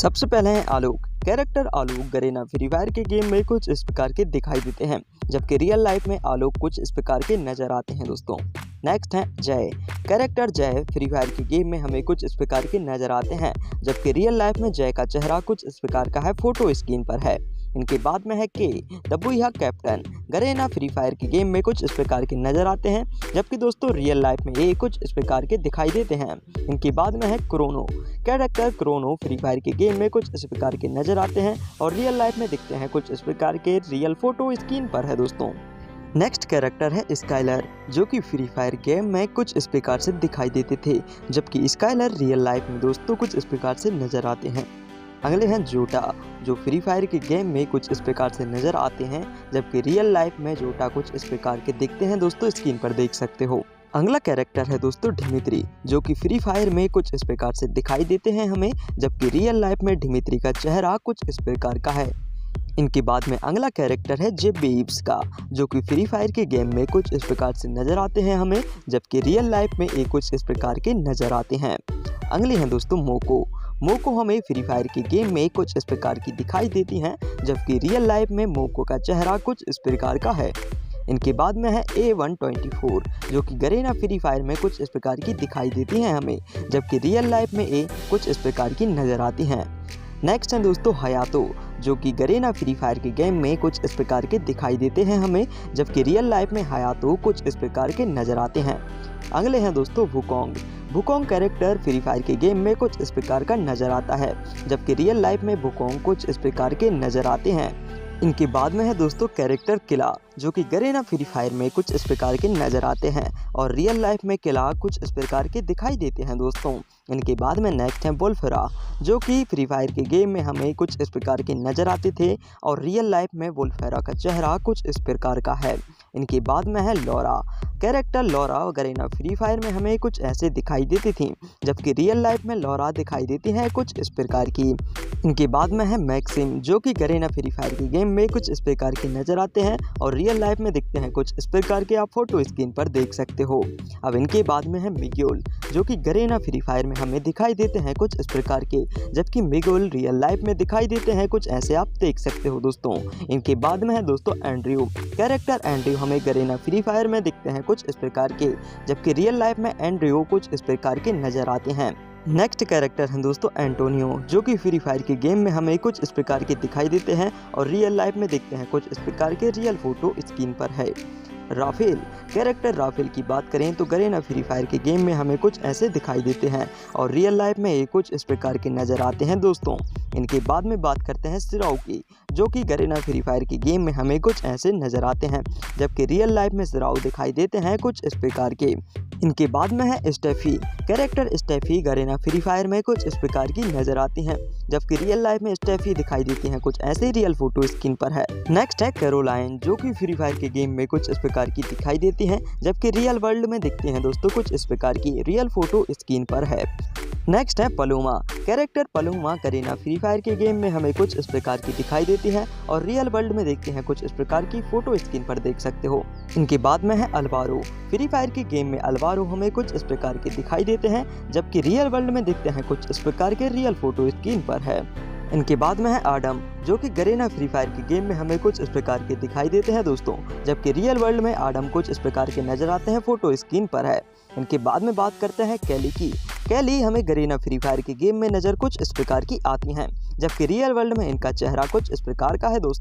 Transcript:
सबसे पहले हैं आलोक। कैरेक्टर आलोक गरेना फ्री फायर के गेम में कुछ इस प्रकार के दिखाई देते हैं, जबकि रियल लाइफ में आलोक कुछ इस प्रकार के नजर आते हैं दोस्तों। नेक्स्ट है जय। कैरेक्टर जय फ्री फायर के गेम में हमें कुछ इस प्रकार के नजर आते हैं, जबकि रियल लाइफ में जय का चेहरा कुछ इस प्रकार का है, फोटो स्क्रीन पर है। इनके बाद में है के दबुया कैप्टन। गरेना फ्री फायर के गेम में कुछ इस प्रकार के नजर आते हैं, जबकि दोस्तों रियल लाइफ में ये कुछ इस प्रकार के दिखाई देते हैं। इनके बाद में है Chrono. Character Chrono free fire के गेम में कुछ इस प्रकार के नजर आते हैं और रियल लाइफ में दिखते हैं कुछ इस प्रकार के, रियल फोटो स्क्रीन पर है दोस्तों। नेक्स्ट कैरेक्टर है स्काइलर, जो कि फ्री फायर गेम में कुछ इस प्रकार से दिखाई देते थे, जबकि स्काइलर रियल लाइफ में दोस्तों कुछ इस प्रकार से नजर आते हैं। अगले हैं जोटा, जो फ्री फायर के गेम में कुछ इस प्रकार से नजर आते हैं, जबकि रियल लाइफ में जोटा कुछ इस प्रकार के दिखते हैं दोस्तों, स्क्रीन पर देख सकते हो। अगला कैरेक्टर है दोस्तों डिमित्री, जो कि फ्री फायर में कुछ इस प्रकार से दिखाई देते हैं हमें, जबकि रियल लाइफ में डिमित्री का चेहरा कुछ इस प्रकार का है। इनके बाद में अगला कैरेक्टर है जे बेब्स का, जो कि फ्री फायर के गेम में कुछ इस प्रकार से नजर आते हैं हमें, जबकि रियल लाइफ में ये कुछ इस प्रकार के नजर आते हैं। अगले हैं दोस्तों मोको। मोको हमें फ्री फायर के गेम में कुछ इस प्रकार की दिखाई देती हैं, जबकि रियल लाइफ में मोको का चेहरा कुछ इस प्रकार का है। इनके बाद में है A124, जो कि गरेना फ्री फायर में कुछ इस प्रकार की दिखाई देती हैं हमें, जबकि रियल लाइफ में ये कुछ इस प्रकार की नज़र आती हैं। नेक्स्ट हैं दोस्तों हयातो, जो कि गरेना फ्री फायर के गेम में कुछ इस प्रकार के दिखाई देते हैं हमें, जबकि रियल लाइफ में हयातो कुछ इस प्रकार के नज़र आते हैं। अगले हैं दोस्तों Wukong. Wukong character free fire के गेम में कुछ इस प्रकार का नज़र आता है, जबकि रियल लाइफ में वुकोंग कुछ इस प्रकार के नज़र आते हैं। इनके बाद में है दोस्तों कैरेक्टर किला, जो कि गरेना फ्री फायर में कुछ इस प्रकार के नज़र आते हैं और रियल लाइफ में किला कुछ इस प्रकार के दिखाई देते हैं दोस्तों। इनके बाद में नेक्स्ट है वोल्फेरा, जो कि फ्री फायर के गेम में हमें कुछ इस प्रकार के नज़र आते थे और रियल लाइफ में वोल्फेरा का चेहरा कुछ इस प्रकार का है। इनके बाद में है Laura. Character Laura Garena free fire में हमें कुछ ऐसे दिखाई देती थी, जबकि रियल लाइफ में लॉरा दिखाई देती है कुछ इस प्रकार की। इनके बाद में है मैक्सिम, जो कि गरेना फ्री फायर के गेम में कुछ इस प्रकार के नज़र आते हैं और रियल लाइफ में दिखते हैं कुछ इस प्रकार के, आप फोटो स्क्रीन पर देख सकते हो। अब इनके बाद में है मिग्योल, जो कि गरेना फ्री फायर में हमें दिखाई देते हैं कुछ इस प्रकार के, जबकि मिग्योल रियल लाइफ में दिखाई देते हैं कुछ ऐसे, आप देख सकते हो दोस्तों। इनके बाद में है दोस्तों एंड्रयू। कैरेक्टर एंड्रयू हमें गरेना फ्री फायर में दिखते हैं कुछ इस प्रकार के, जबकि रियल लाइफ में एंड्रयू कुछ इस प्रकार के नज़र आते हैं। नेक्स्ट कैरेक्टर हैं दोस्तों एंटोनियो, जो कि फ्री फायर के गेम में हमें कुछ इस प्रकार के दिखाई देते हैं और रियल लाइफ में दिखते हैं कुछ इस प्रकार के, रियल फोटो स्क्रीन पर है। राफेल। कैरेक्टर राफेल की बात करें तो गरेना फ्री फायर के गेम में हमें कुछ ऐसे दिखाई देते हैं और रियल लाइफ में ये कुछ इस प्रकार के नज़र आते हैं दोस्तों। इनके बाद में बात करते हैं सिराउ की, जो कि गरेना फ्री फायर के गेम में हमें कुछ ऐसे नज़र आते हैं, जबकि रियल लाइफ में सिराउ दिखाई देते हैं कुछ इस प्रकार के। इनके बाद में है Steffi. Character Steffi Garena free fire में कुछ इस प्रकार की नज़र आती हैं, जबकि रियल लाइफ में स्टेफी दिखाई देती हैं कुछ ऐसे, रियल फोटो स्क्रीन पर है। नेक्स्ट है कैरोलाइन, जो कि फ्री फायर के गेम में कुछ इस प्रकार की दिखाई देती हैं, जबकि रियल वर्ल्ड में दिखते हैं दोस्तों कुछ इस प्रकार की, रियल फोटो स्क्रीन पर है। नेक्स्ट है Paloma. Character Paloma Garena free fire के गेम में हमें कुछ इस प्रकार की दिखाई देती है और रियल वर्ल्ड में देखते हैं कुछ इस प्रकार की, फोटो स्क्रीन पर देख सकते हो। इनके बाद में है अल्वारो। फ्री फायर के गेम में अल्वारो हमें कुछ इस प्रकार के दिखाई देते हैं, जबकि रियल वर्ल्ड में दिखते हैं कुछ इस प्रकार के, रियल फोटो स्क्रीन पर है। इनके बाद में है आडम, जो कि गरेना फ्री फायर के गेम में हमें कुछ इस प्रकार के दिखाई देते हैं दोस्तों, जबकि रियल वर्ल्ड में आडम कुछ इस प्रकार के नज़र आते हैं, फोटो स्क्रीन पर है। इनके बाद में बात करते हैं कैली की। कैली हमें गरेना फ्री फायर के गेम में नज़र कुछ इस प्रकार की आती हैं, जबकि रियल वर्ल्ड में इनका चेहरा कुछ इस प्रकार का है दोस्तों।